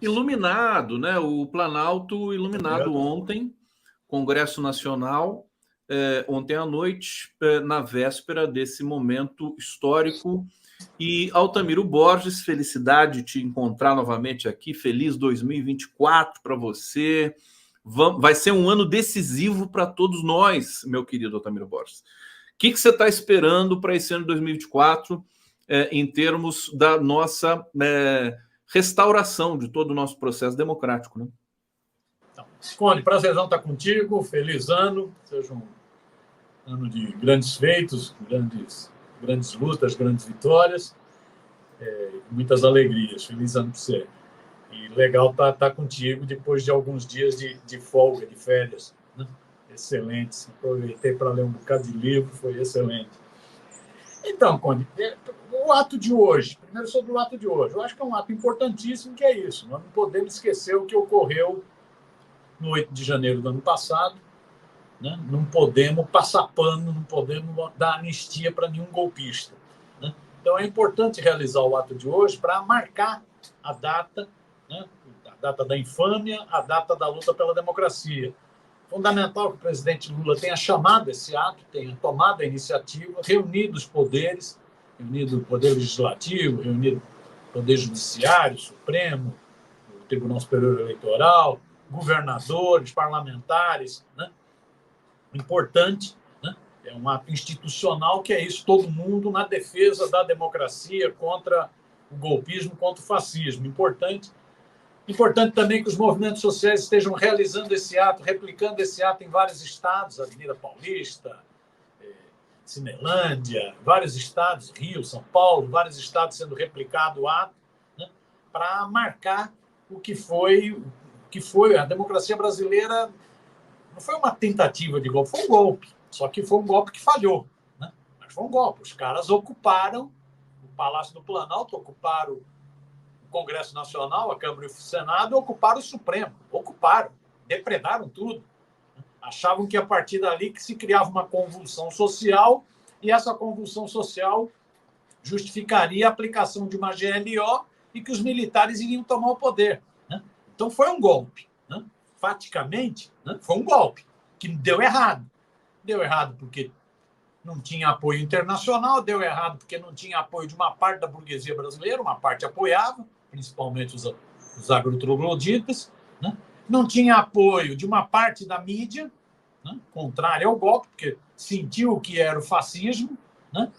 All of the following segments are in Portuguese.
Iluminado, né? O Planalto iluminado ontem, Congresso Nacional, ontem à noite, na véspera desse momento histórico. E Altamiro Borges, felicidade de te encontrar novamente aqui. Feliz 2024 para você. Vai ser um ano decisivo para todos nós, meu querido Altamiro Borges. O que você está esperando para esse ano de 2024, em termos da nossa restauração de todo o nosso processo democrático, né? Então, Conde, prazerzão estar contigo. Feliz ano. Seja um ano de grandes feitos, grandes lutas, grandes vitórias, muitas alegrias. Feliz ano para você. E legal estar contigo depois de alguns dias de folga, de férias, né? Excelentes. Aproveitei para ler um bocado de livro, foi excelente. Então, Conde, o ato de hoje, primeiro sobre o ato de hoje, eu acho que é um ato importantíssimo, que é isso. Nós não podemos esquecer o que ocorreu no 8 de janeiro do ano passado, né? Não podemos passar pano, não podemos dar anistia para nenhum golpista, né? Então é importante realizar o ato de hoje para marcar a data, né? A data da infâmia, a data da luta pela democracia. Fundamental que o presidente Lula tenha chamado esse ato, tenha tomado a iniciativa, reunido os poderes, reunido o Poder Legislativo, reunido o Poder Judiciário, Supremo, o Tribunal Superior Eleitoral, governadores, parlamentares, né? Importante, né? É um ato institucional que é isso, todo mundo na defesa da democracia contra o golpismo, contra o fascismo. Importante também que os movimentos sociais estejam realizando esse ato, replicando esse ato em vários estados, Avenida Paulista, Cinelândia, vários estados, Rio, São Paulo, vários estados sendo replicado o ato, né? Para marcar o que foi a democracia brasileira. Não foi uma tentativa de golpe, foi um golpe. Só que foi um golpe que falhou, né? Mas foi um golpe. Os caras ocuparam o Palácio do Planalto, ocuparam o Congresso Nacional, a Câmara e o Senado, ocuparam o Supremo. Ocuparam, depredaram tudo. Achavam que a partir dali que se criava uma convulsão social, e essa convulsão social justificaria a aplicação de uma GLO e que os militares iriam tomar o poder, né? Então foi um golpe, né? Faticamente, né? Foi um golpe que deu errado. Deu errado porque não tinha apoio internacional, deu errado porque não tinha apoio de uma parte da burguesia brasileira, uma parte apoiava, principalmente os agrotrogloditas, né? Não tinha apoio de uma parte da mídia, né? Contrária ao golpe, porque sentiu o que era o fascismo, né?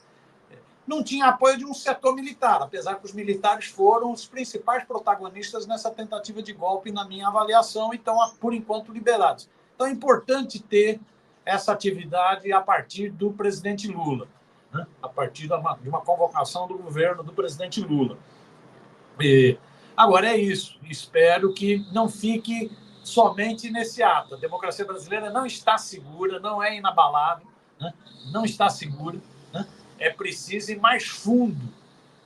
Não tinha apoio de um setor militar, apesar que os militares foram os principais protagonistas nessa tentativa de golpe, na minha avaliação, e estão, por enquanto, liberados. Então, é importante ter essa atividade a partir do presidente Lula, né? A partir de uma convocação do governo do presidente Lula. Agora é isso. Espero que não fique somente nesse ato. A democracia brasileira não está segura, não é inabalável, né? Não está segura, né? É preciso ir mais fundo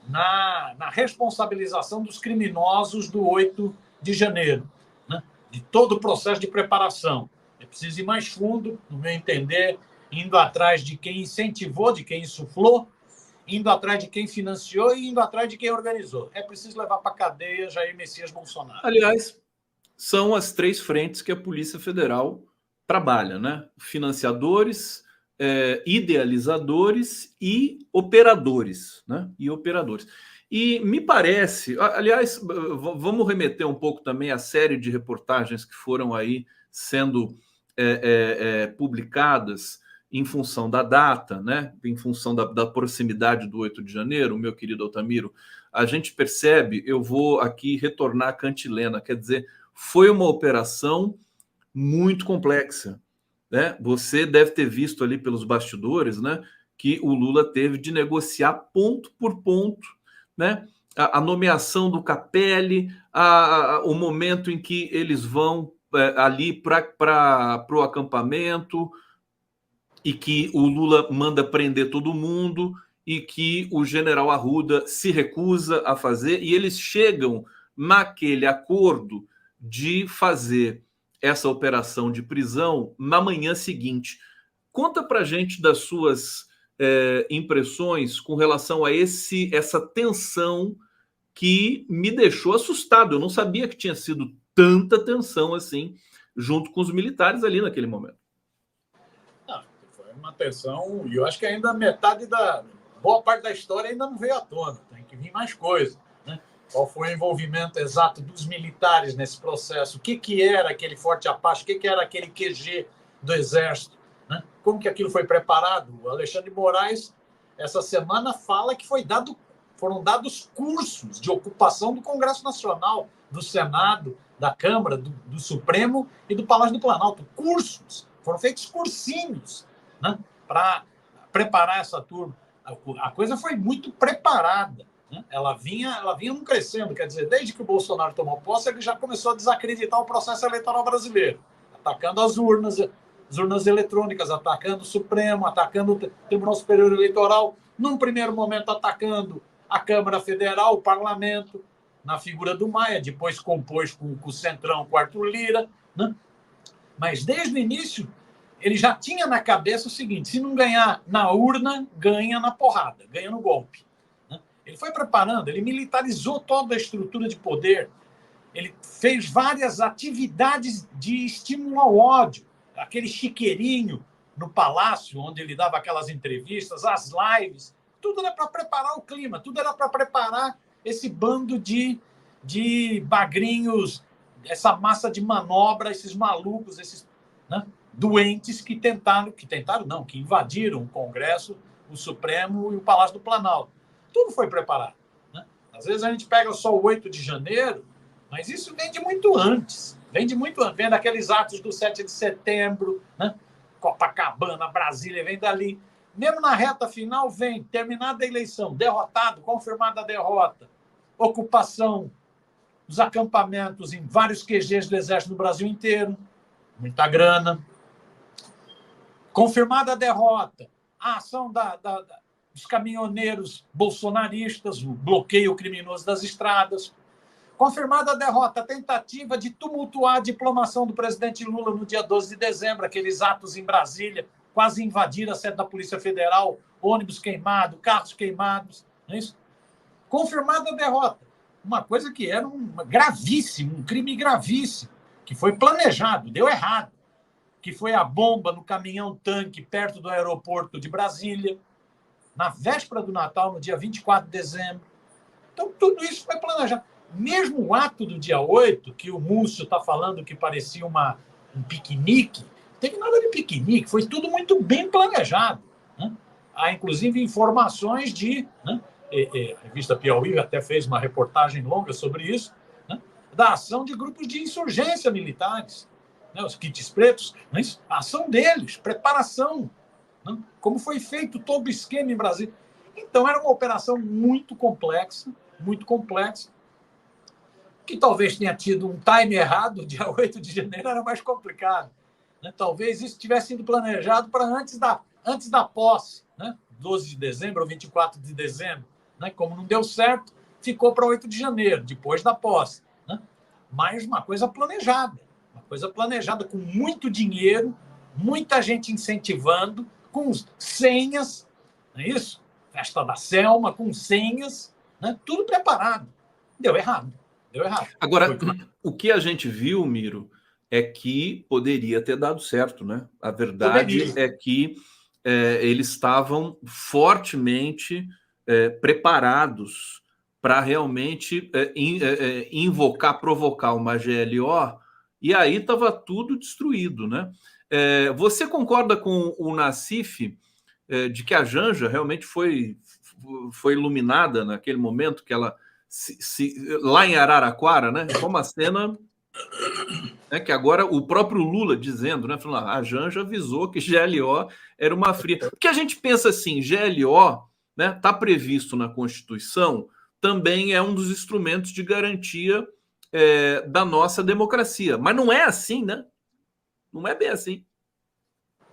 na responsabilização dos criminosos do 8 de janeiro, né? De todo o processo de preparação. É preciso ir mais fundo, no meu entender, indo atrás de quem incentivou, de quem insuflou, indo atrás de quem financiou e indo atrás de quem organizou. É preciso levar para a cadeia Jair Messias Bolsonaro. Aliás, são as três frentes que a Polícia Federal trabalha, né? Financiadores, idealizadores e operadores, né? E me parece, aliás, vamos remeter um pouco também à série de reportagens que foram aí sendo publicadas em função da data, né? Em função da proximidade do 8 de janeiro, meu querido Altamiro. A gente percebe, eu vou aqui retornar a Cantilena, quer dizer, foi uma operação muito complexa, né? Você deve ter visto ali pelos bastidores, né, que o Lula teve de negociar ponto por ponto, né, a nomeação do Capelli, o momento em que eles vão ali para o acampamento e que o Lula manda prender todo mundo e que o general Arruda se recusa a fazer, e eles chegam naquele acordo de fazer essa operação de prisão na manhã seguinte. Conta para gente das suas impressões com relação a essa tensão que me deixou assustado. Eu não sabia que tinha sido tanta tensão assim junto com os militares ali naquele momento. Não, foi uma tensão, e eu acho que ainda boa parte da história ainda não veio à tona, tem que vir mais coisa, né? Qual foi o envolvimento exato dos militares nesse processo? O que era aquele Forte Apache? O que era aquele QG do Exército? Né? Como que aquilo foi preparado? O Alexandre de Moraes, essa semana, fala que foram dados cursos de ocupação do Congresso Nacional, do Senado, da Câmara, do Supremo e do Palácio do Planalto. Cursos. Foram feitos cursinhos, né, para preparar essa turma. A coisa foi muito preparada. Né? Ela vinha crescendo. Quer dizer, desde que o Bolsonaro tomou posse, ele já começou a desacreditar o processo eleitoral brasileiro, atacando as urnas eletrônicas, atacando o Supremo, atacando o Tribunal Superior Eleitoral, num primeiro momento atacando a Câmara Federal, o Parlamento, na figura do Maia, depois compôs com o Centrão, com o Arthur Lira, né? Mas desde o início ele já tinha na cabeça o seguinte: se não ganhar na urna, ganha na porrada, ganha no golpe. Né? Ele foi preparando, ele militarizou toda a estrutura de poder, ele fez várias atividades de estímulo ao ódio, aquele chiqueirinho no palácio, onde ele dava aquelas entrevistas, as lives, tudo era para preparar o clima, tudo era para preparar esse bando de bagrinhos, essa massa de manobra, esses malucos, esses, né, doentes que invadiram o Congresso, o Supremo e o Palácio do Planalto. Tudo foi preparado. Né? Às vezes a gente pega só o 8 de janeiro, mas isso vem de muito antes. Vem daqueles atos do 7 de setembro, né? Copacabana, Brasília, vem dali. Mesmo na reta final, vem terminada a eleição, derrotado, confirmada a derrota, ocupação dos acampamentos em vários QGs do Exército no Brasil inteiro, muita grana. Confirmada a derrota, a ação dos caminhoneiros bolsonaristas, o bloqueio criminoso das estradas. Confirmada a derrota, a tentativa de tumultuar a diplomação do presidente Lula no dia 12 de dezembro, aqueles atos em Brasília, quase invadir a sede da Polícia Federal, ônibus queimado, carros queimados. Não é isso? Confirmada a derrota. Uma coisa que era um crime gravíssimo, que foi planejado, deu errado, que foi a bomba no caminhão-tanque perto do aeroporto de Brasília, na véspera do Natal, no dia 24 de dezembro. Então, tudo isso foi planejado. Mesmo o ato do dia 8, que o Múcio está falando que parecia um piquenique, não teve nada de piquenique, foi tudo muito bem planejado. Né? Há, inclusive, informações né? A revista Piauí até fez uma reportagem longa sobre isso, né? Da ação de grupos de insurgência militares, né? Os kits pretos, mas a ação deles, preparação, né? Como foi feito todo o esquema em Brasília. Então, era uma operação muito complexa, que talvez tenha tido um time errado, dia 8 de janeiro era mais complicado. Né? Talvez isso tivesse sido planejado para antes da posse, né? 12 de dezembro ou 24 de dezembro. Né? Como não deu certo, ficou para 8 de janeiro, depois da posse. Né? Mas uma coisa planejada com muito dinheiro, muita gente incentivando, com senhas, não é isso? Festa da Selma, com senhas, né? Tudo preparado. Deu errado. Agora, o que a gente viu, Miro, é que poderia ter dado certo, né? A verdade é que eles estavam fortemente preparados para realmente provocar uma GLO, e aí estava tudo destruído, né? Você concorda com o Nassif de que a Janja realmente foi iluminada naquele momento, que ela lá em Araraquara, né? Foi uma cena, né, que agora o próprio Lula dizendo, né? Falando, a Janja avisou que GLO era uma fria. Porque a gente pensa assim, GLO, né? Está previsto na Constituição, também é um dos instrumentos de garantia da nossa democracia. Mas não é assim, né? Não é bem assim.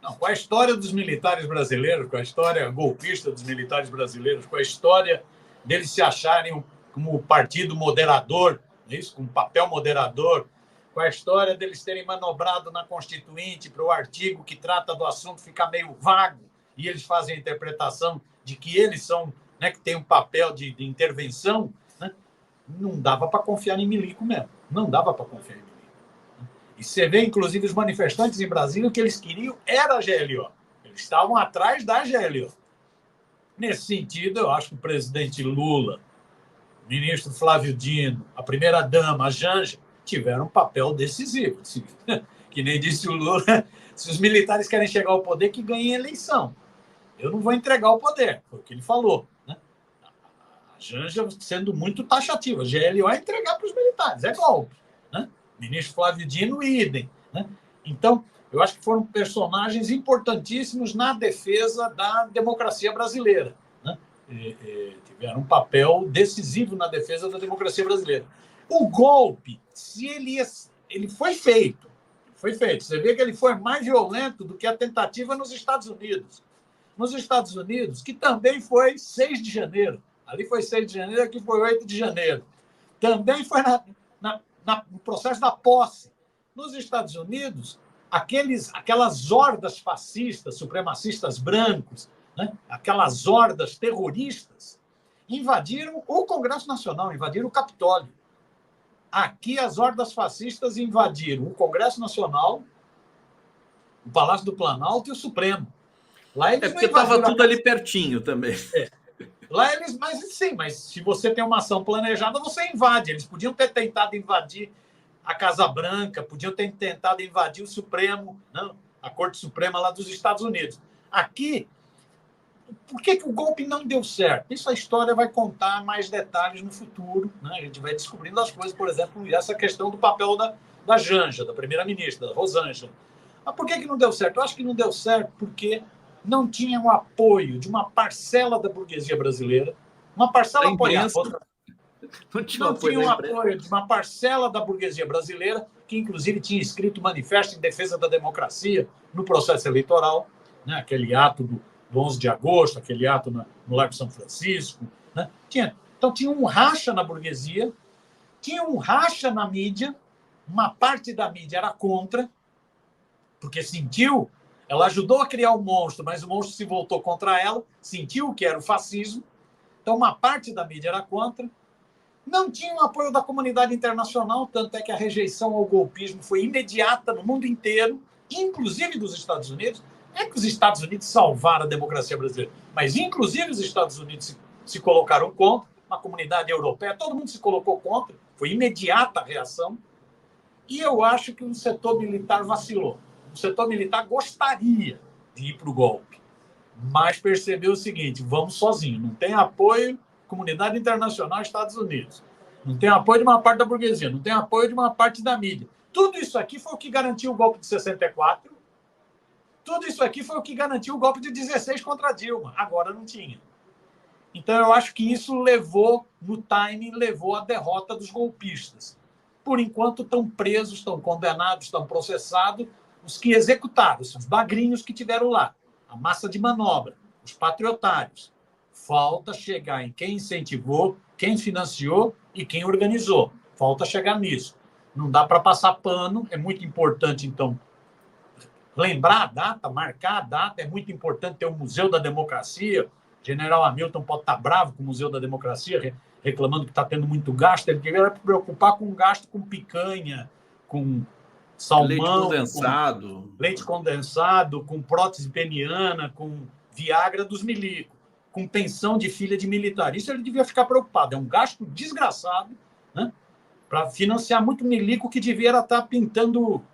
Não, com a história dos militares brasileiros, com a história golpista dos militares brasileiros, com a história deles se acharem como partido moderador, isso, com papel moderador, com a história deles terem manobrado na Constituinte para o artigo que trata do assunto ficar meio vago, e eles fazem a interpretação de que eles são, né, que têm um papel de intervenção, né? não dava para confiar em milico mesmo. Não dava para confiar em milico. E você vê, inclusive, os manifestantes em Brasília, o que eles queriam era a GLO. Eles estavam atrás da GLO. Nesse sentido, eu acho que o presidente Lula, o ministro Flávio Dino, a primeira-dama, a Janja, tiveram um papel decisivo. Que nem disse o Lula, se os militares querem chegar ao poder, que ganhem a eleição. Eu não vou entregar o poder, foi o que ele falou. Né? A Janja sendo muito taxativa. A GLO é entregar para os militares, é golpe. Né? O ministro Flávio Dino, idem. Né? Então, eu acho que foram personagens importantíssimos na defesa da democracia brasileira. Né? Tiveram um papel decisivo na defesa da democracia brasileira. O golpe, se ele foi feito, você vê que ele foi mais violento do que a tentativa nos Estados Unidos. Nos Estados Unidos, que também foi 6 de janeiro. Ali foi 6 de janeiro, aqui foi 8 de janeiro. Também foi no processo da posse. Nos Estados Unidos, aquelas hordas fascistas, supremacistas brancos, né? Aquelas hordas terroristas, invadiram o Congresso Nacional, invadiram o Capitólio. Aqui, as hordas fascistas invadiram o Congresso Nacional, o Palácio do Planalto e o Supremo. Lá eles porque estava tudo ali pertinho também. Lá eles, mas se você tem uma ação planejada, você invade. Eles podiam ter tentado invadir a Casa Branca, podiam ter tentado invadir o Supremo, não, a Corte Suprema lá dos Estados Unidos. Aqui, por que o golpe não deu certo? Isso a história vai contar mais detalhes no futuro. Né? A gente vai descobrindo as coisas, por exemplo, essa questão do papel da Janja, da primeira-ministra, da Rosângela. Mas por que não deu certo? Eu acho que não deu certo porque não tinha o apoio de uma parcela da burguesia brasileira, uma parcela apoiada. Não tinha o apoio de uma parcela da burguesia brasileira, que inclusive tinha escrito manifesto em defesa da democracia no processo eleitoral, né? Aquele ato do 11 de agosto, aquele ato no Largo São Francisco. Né? Então tinha um racha na burguesia, tinha um racha na mídia, uma parte da mídia era contra, porque sentiu, ela ajudou a criar um monstro, mas o monstro se voltou contra ela, sentiu que era o fascismo, então uma parte da mídia era contra. Não tinha o apoio da comunidade internacional, tanto é que a rejeição ao golpismo foi imediata no mundo inteiro, inclusive dos Estados Unidos. É que os Estados Unidos salvaram a democracia brasileira, mas inclusive os Estados Unidos se colocaram contra, a comunidade europeia, todo mundo se colocou contra, foi imediata a reação. E eu acho que o setor militar vacilou. O setor militar gostaria de ir para o golpe, mas percebeu o seguinte: vamos sozinho, não tem apoio comunidade internacional, Estados Unidos, não tem apoio de uma parte da burguesia, não tem apoio de uma parte da mídia. Tudo isso aqui foi o que garantiu o golpe de 64, tudo isso aqui foi o que garantiu o golpe de 16 contra Dilma. Agora não tinha. Então eu acho que isso levou, no timing, levou à derrota dos golpistas. Por enquanto estão presos, estão condenados, estão processados os que executaram, os bagrinhos que tiveram lá, a massa de manobra, os patriotários. Falta chegar em quem incentivou, quem financiou e quem organizou. Falta chegar nisso. Não dá para passar pano. É muito importante, então, lembrar a data, marcar a data. É muito importante ter o Museu da Democracia. O general Hamilton pode estar bravo com o Museu da Democracia, reclamando que está tendo muito gasto. Ele deveria se preocupar com gasto com picanha, com salmão, leite condensado, com prótese peniana, com Viagra dos milicos, com pensão de filha de militar. Isso ele devia ficar preocupado. É um gasto desgraçado, né? Para financiar muito milico que devia estar pintando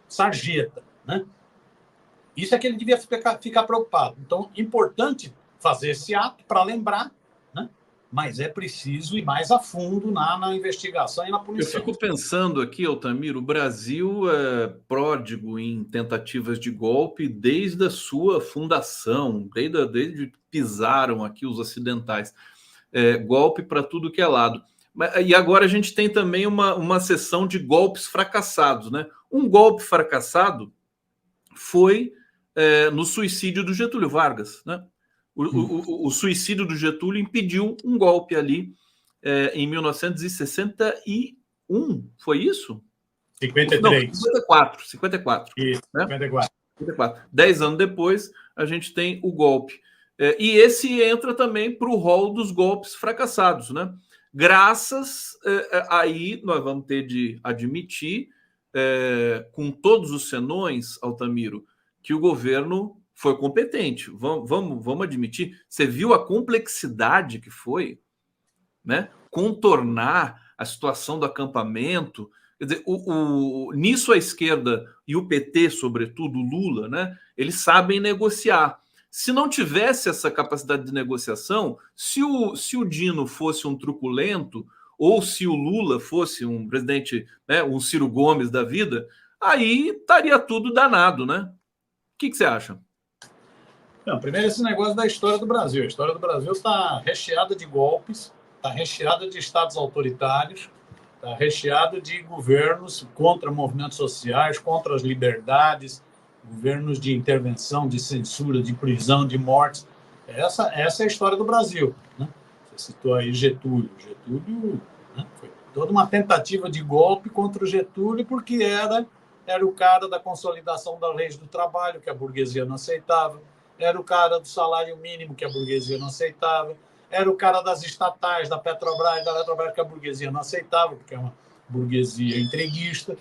sarjeta. Né? Isso é que ele devia ficar preocupado. Então, importante fazer esse ato para lembrar, né? Mas é preciso ir mais a fundo na investigação e na punição. Eu fico pensando aqui, Altamiro, o Brasil é pródigo em tentativas de golpe desde a sua fundação, desde que pisaram aqui os ocidentais. Golpe para tudo que é lado. E agora a gente tem também uma sessão de golpes fracassados. Né? Um golpe fracassado foi no suicídio do Getúlio Vargas. Né? O suicídio do Getúlio impediu um golpe ali em 1961, foi isso? 53. Não, 54. Isso, né? 54. 10 anos depois, a gente tem o golpe. E esse entra também para o rol dos golpes fracassados. Né? Graças, aí nós vamos ter de admitir, com todos os senões, Altamiro, que o governo foi competente. Vamos admitir. Você viu a complexidade que foi, né? Contornar a situação do acampamento. Quer dizer, nisso a esquerda e o PT, sobretudo o Lula, né? Eles sabem negociar. Se não tivesse essa capacidade de negociação, se o Dino fosse um truculento, ou se o Lula fosse um presidente, né, um Ciro Gomes da vida, aí estaria tudo danado, né? O que você acha? Não, primeiro esse negócio da história do Brasil. A história do Brasil está recheada de golpes, está recheada de estados autoritários, está recheada de governos contra movimentos sociais, contra as liberdades, governos de intervenção, de censura, de prisão, de mortes. Essa é a história do Brasil, né? Você citou aí Getúlio. Getúlio, né, foi toda uma tentativa de golpe contra o Getúlio, porque era o cara da consolidação das leis do trabalho, que a burguesia não aceitava, era o cara do salário mínimo, que a burguesia não aceitava, era o cara das estatais, da Petrobras, que a burguesia não aceitava, porque é uma burguesia entreguista.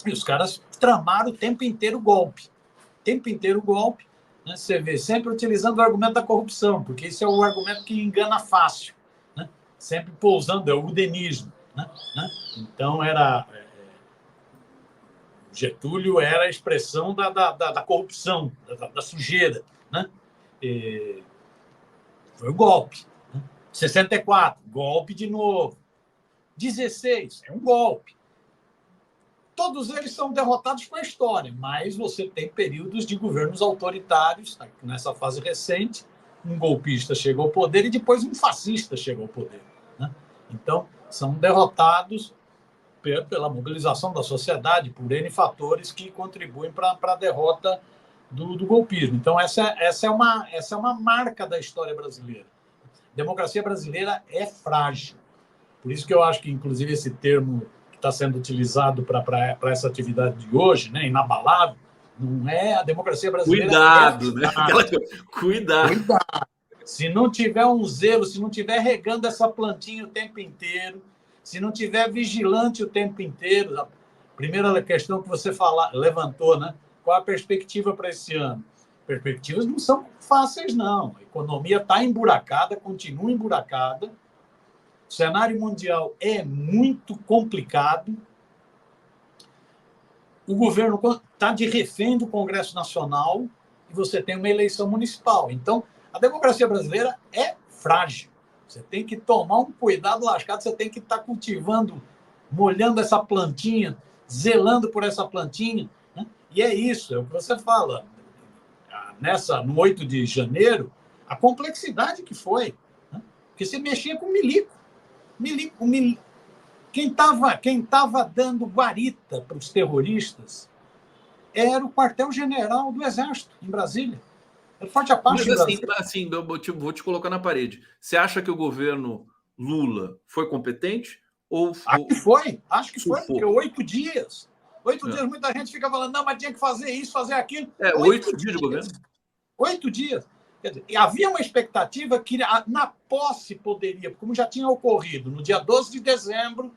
E os caras tramaram o tempo inteiro golpe. O tempo inteiro golpe. Né? Você vê, sempre utilizando o argumento da corrupção, porque esse é o argumento que engana fácil. Né? Sempre pousando, é o udenismo. Né? Então, Getúlio era a expressão da corrupção, da sujeira. Né? Foi o golpe. 64, golpe de novo. 16, é um golpe. Todos eles são derrotados com a história, mas você tem períodos de governos autoritários. Nessa fase recente, um golpista chega ao poder e depois um fascista chega ao poder. Né? Então, são derrotados pela mobilização da sociedade, por N fatores que contribuem para a derrota do golpismo. Então, essa é uma marca da história brasileira. A democracia brasileira é frágil. Por isso que eu acho que, inclusive, esse termo está sendo utilizado para essa atividade de hoje, né, inabalável, não é a democracia brasileira. Cuidado, né? Cuidado. Se não tiver um zelo, se não tiver regando essa plantinha o tempo inteiro, se não tiver vigilante o tempo inteiro, a primeira questão que você levantou, né? Qual a perspectiva para esse ano? Perspectivas não são fáceis, não. A economia está emburacada, continua emburacada. O cenário mundial é muito complicado. O governo está de refém do Congresso Nacional e você tem uma eleição municipal. Então, a democracia brasileira é frágil. Você tem que tomar um cuidado lascado, você tem que estar cultivando, molhando essa plantinha, zelando por essa plantinha. Né? E é isso, é o que você fala. No 8 de janeiro, a complexidade que foi. Né? Porque você mexia com milico. Quem estava dando guarita para os terroristas era o quartel-general do Exército, em Brasília. Era forte a parte. Mas assim, vou te colocar na parede. Você acha que o governo Lula foi competente? Acho que foi, porque 8 dias. 8 dias, muita gente fica falando, não, mas tinha que fazer isso, fazer aquilo. 8 dias de governo. 8 dias. Quer dizer, e havia uma expectativa que na posse poderia, como já tinha ocorrido no dia 12 de dezembro,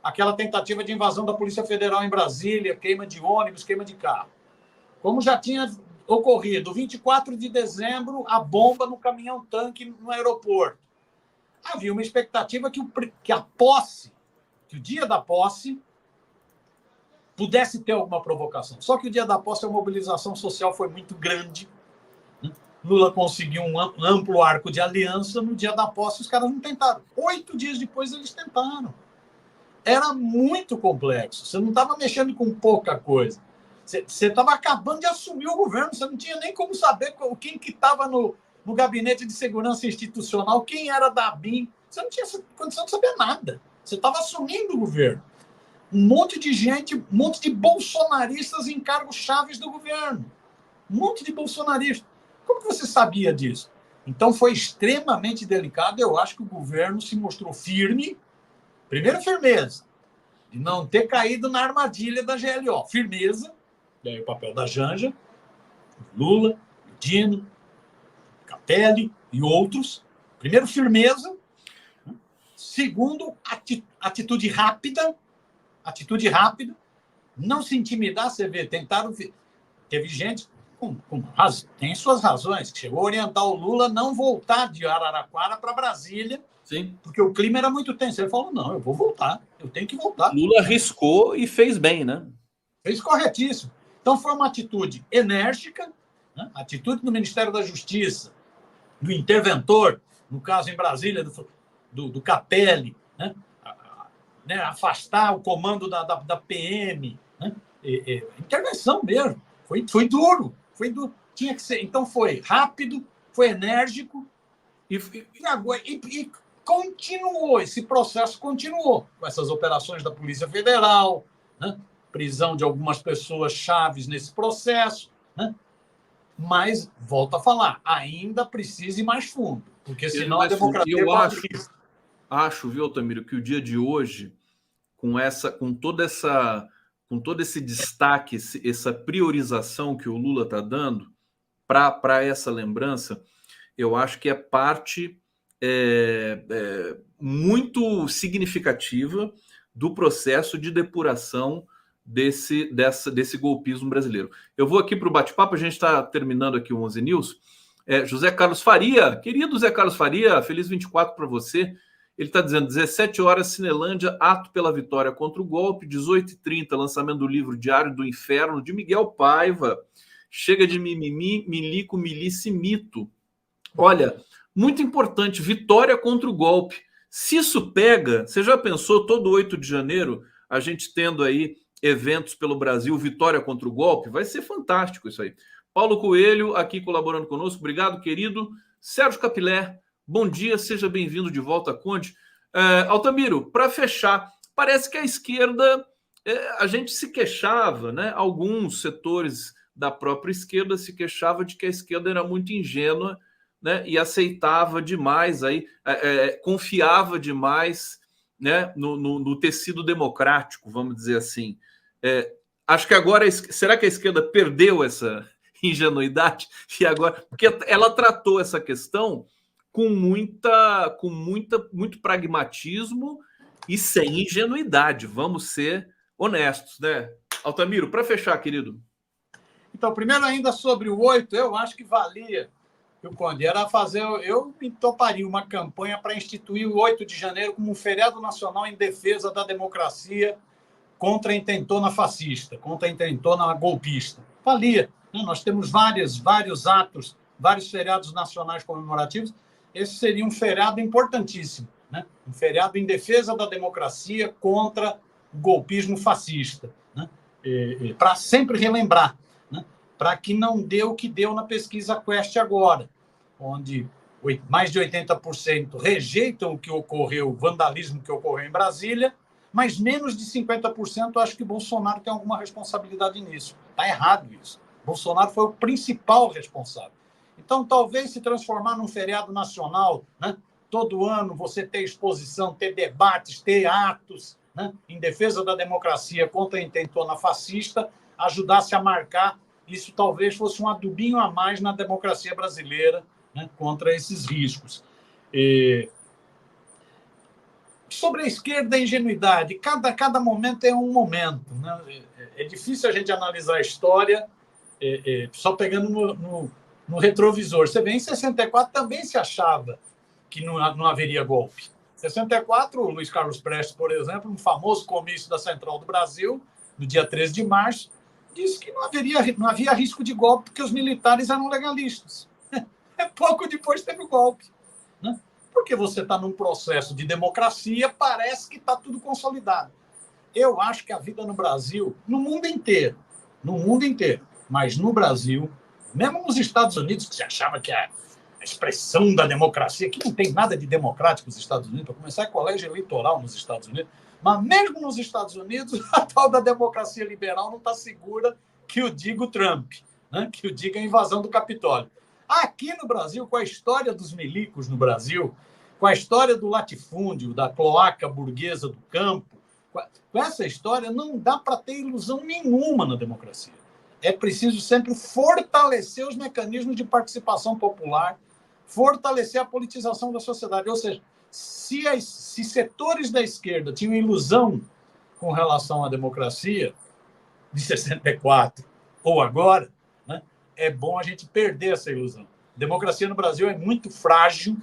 aquela tentativa de invasão da Polícia Federal em Brasília, queima de ônibus, queima de carro. Como já tinha ocorrido 24 de dezembro, a bomba no caminhão-tanque no aeroporto. Havia uma expectativa que a posse, que o dia da posse, pudesse ter alguma provocação. Só que o dia da posse, a mobilização social foi muito grande. Lula conseguiu um amplo arco de aliança. No dia da posse, os caras não tentaram. 8 dias depois, eles tentaram. Era muito complexo. Você não estava mexendo com pouca coisa. Você estava acabando de assumir o governo. Você não tinha nem como saber quem que estava no Gabinete de Segurança Institucional, quem era da ABIN. Você não tinha condição de saber nada. Você estava assumindo o governo. Um monte de gente, um monte de bolsonaristas em cargos chaves do governo. Um monte de bolsonaristas. Como que você sabia disso? Então, foi extremamente delicado. Eu acho que o governo se mostrou firme. Primeiro, firmeza. De não ter caído na armadilha da GLO. Firmeza. E aí o papel da Janja, Lula, Dino, Capelli e outros. Primeiro, firmeza. Segundo, atitude rápida, não se intimidar. Você vê, teve gente tem suas razões, que chegou a orientar o Lula a não voltar de Araraquara para Brasília. Sim. Porque o clima era muito tenso. Ele falou, não, eu vou voltar, eu tenho que voltar. Lula arriscou e fez bem, né? Fez corretíssimo. Então, foi uma atitude enérgica, né? Atitude do Ministério da Justiça, do interventor, no caso em Brasília, do Capelli, né? Afastar o comando da PM, né? Intervenção mesmo. Foi duro. Tinha que ser. Então, foi rápido, foi enérgico e continuou. Esse processo continuou com essas operações da Polícia Federal, né? Prisão de algumas pessoas chaves nesse processo, né? Mas, volto a falar, ainda precisa ir mais fundo, porque senão a democracia... Eu acho, viu, Altamiro, que o dia de hoje, com todo esse destaque, essa priorização que o Lula está dando para essa lembrança, eu acho que é parte muito significativa do processo de depuração desse golpismo brasileiro. Eu vou aqui para o bate-papo, a gente está terminando aqui o 11 News. José Carlos Faria, querido José Carlos Faria, feliz 24 para você. Ele está dizendo, 17 horas, Cinelândia, ato pela vitória contra o golpe, 18h30, lançamento do livro Diário do Inferno, de Miguel Paiva. Chega de mimimi, milico, milícia e mito. Olha, muito importante, vitória contra o golpe. Se isso pega, você já pensou, todo 8 de janeiro, a gente tendo aí eventos pelo Brasil, vitória contra o golpe? Vai ser fantástico isso aí. Paulo Coelho, aqui colaborando conosco. Obrigado, querido. Sérgio Capilé, bom dia, seja bem-vindo de volta, Conde. Altamiro, para fechar, parece que a esquerda, a gente se queixava, né? Alguns setores da própria esquerda se queixavam de que a esquerda era muito ingênua, né? E aceitava demais, confiava demais, né? no tecido democrático, vamos dizer assim. Acho que agora, será que a esquerda perdeu essa ingenuidade? E agora, porque ela tratou essa questão com muito pragmatismo e sem ingenuidade. Vamos ser honestos, né? Altamiro, para fechar, querido. Então, primeiro ainda sobre o 8, eu acho que valia, o Conde, era fazer... Eu toparia uma campanha para instituir o 8 de janeiro como um feriado nacional em defesa da democracia contra a intentona fascista, contra a intentona golpista. Valia. Né? Nós temos vários atos, vários feriados nacionais comemorativos. Esse seria um feriado importantíssimo, né? Um feriado em defesa da democracia contra o golpismo fascista, né? Para sempre relembrar, né? Para que não dê o que deu na pesquisa Quest agora, onde mais de 80% rejeitam o que ocorreu, o vandalismo que ocorreu em Brasília, mas menos de 50% acham que Bolsonaro tem alguma responsabilidade nisso. Está errado isso. Bolsonaro foi o principal responsável. Então, talvez se transformar num feriado nacional, né? Todo ano você ter exposição, ter debates, ter atos, né? Em defesa da democracia contra a intentona fascista, ajudasse a marcar. Isso talvez fosse um adubinho a mais na democracia brasileira, né? Contra esses riscos. Sobre a esquerda, a ingenuidade. Cada momento é um momento, né? É difícil a gente analisar a história só pegando no retrovisor. Você vê, em 64 também se achava que não haveria golpe. Em 64, o Luiz Carlos Prestes, por exemplo, no famoso comício da Central do Brasil, no dia 13 de março, disse que não havia risco de golpe porque os militares eram legalistas. Pouco depois teve o golpe, né? Porque você está num processo de democracia, parece que está tudo consolidado. Eu acho que a vida no Brasil, no mundo inteiro, mas no Brasil, mesmo nos Estados Unidos, que se achava que a expressão da democracia, que não tem nada de democrático nos Estados Unidos, para começar, é colégio eleitoral nos Estados Unidos, mas mesmo nos Estados Unidos, a tal da democracia liberal não está segura que o diga o Trump, né? Que o diga a invasão do Capitólio. Aqui no Brasil, com a história dos milicos no Brasil, com a história do latifúndio, da cloaca burguesa do campo, com essa história, não dá para ter ilusão nenhuma na democracia. É preciso sempre fortalecer os mecanismos de participação popular, fortalecer a politização da sociedade. Ou seja, Se setores da esquerda tinham ilusão com relação à democracia de 64 ou agora, né, é bom a gente perder essa ilusão. A democracia no Brasil é muito frágil,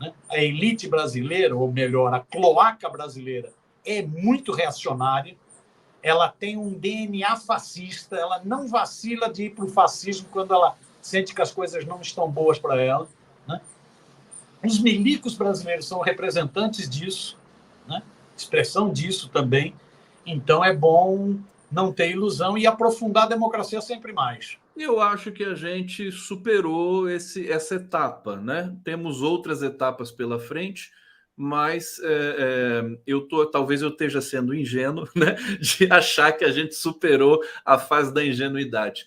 né? A elite brasileira, ou melhor, a cloaca brasileira, é muito reacionária, ela tem um DNA fascista, ela não vacila de ir para o fascismo quando ela sente que as coisas não estão boas para ela, né? Os milicos brasileiros são representantes disso, né? Expressão disso também. Então é bom não ter ilusão e aprofundar a democracia sempre mais. Eu acho que a gente superou essa etapa, né? Temos outras etapas pela frente, mas talvez eu esteja sendo ingênuo, né? De achar que a gente superou a fase da ingenuidade.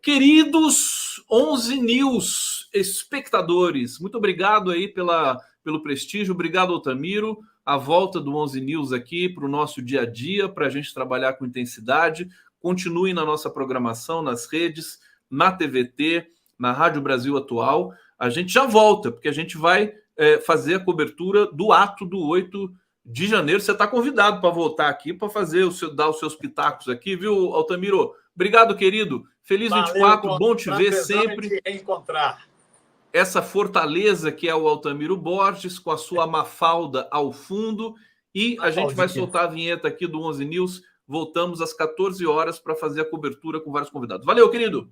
Queridos 11 News espectadores, muito obrigado aí pelo prestígio, obrigado, Altamiro. A volta do 11 News aqui para o nosso dia a dia, para a gente trabalhar com intensidade. Continuem na nossa programação, nas redes, na TVT, na Rádio Brasil Atual. A gente já volta, porque a gente vai fazer a cobertura do ato do 8 de janeiro. Você está convidado para voltar aqui, para dar os seus pitacos aqui, viu, Altamiro? Obrigado, querido. Feliz 24, bom te ver sempre. Te reencontrar. Essa fortaleza que é o Altamiro Borges, com a sua Mafalda ao fundo. E a gente vai soltar a vinheta aqui do 11 News. Voltamos às 14 horas para fazer a cobertura com vários convidados. Valeu, querido!